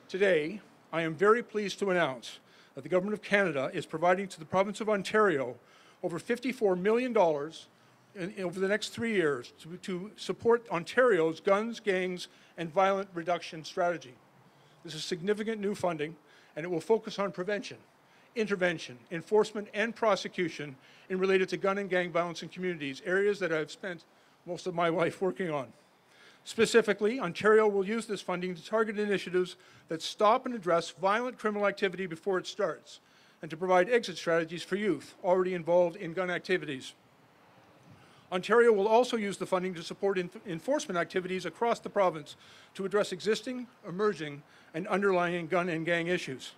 Today, I am very pleased to announce that the Government of Canada is providing to the province of Ontario over $54 million over the next 3 years to support Ontario's guns, gangs, and violent reduction strategy. This is significant new funding, and it will focus on prevention, intervention, enforcement, and prosecution in related to gun and gang violence in communities, areas that I've spent most of my life working on. Specifically, Ontario will use this funding to target initiatives that stop and address violent criminal activity before it starts, and to provide exit strategies for youth already involved in gun activities. Ontario will also use the funding to support enforcement activities across the province to address existing, emerging, and underlying gun and gang issues.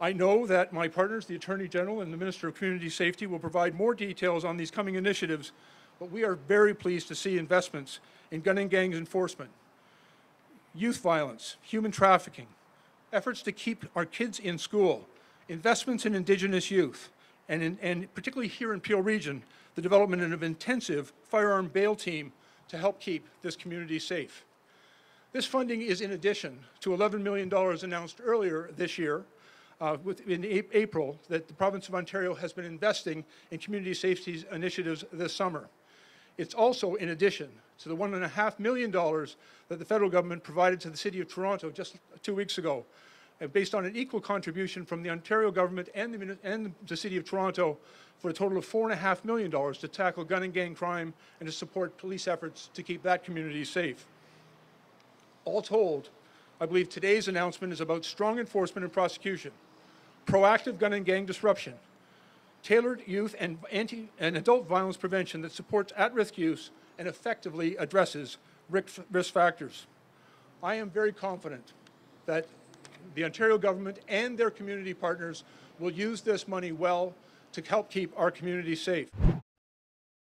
I know that my partners, the Attorney General and the Minister of Community Safety, will provide more details on these coming initiatives, but we are very pleased to see investments in gun and gangs enforcement, youth violence, human trafficking, efforts to keep our kids in school, investments in Indigenous youth, and particularly here in Peel Region, the development of an intensive firearm bail team to help keep this community safe. This funding is in addition to $11 million announced earlier this year, in April, that the province of Ontario has been investing in community safety initiatives this summer. It's also in addition to the $1.5 million that the federal government provided to the City of Toronto just 2 weeks ago, based on an equal contribution from the Ontario government and the City of Toronto for a total of $4.5 million to tackle gun and gang crime and to support police efforts to keep that community safe. All told, I believe today's announcement is about strong enforcement and prosecution, proactive gun and gang disruption, tailored youth and adult violence prevention that supports at-risk use and effectively addresses risk factors. I am very confident that the Ontario government and their community partners will use this money well to help keep our community safe.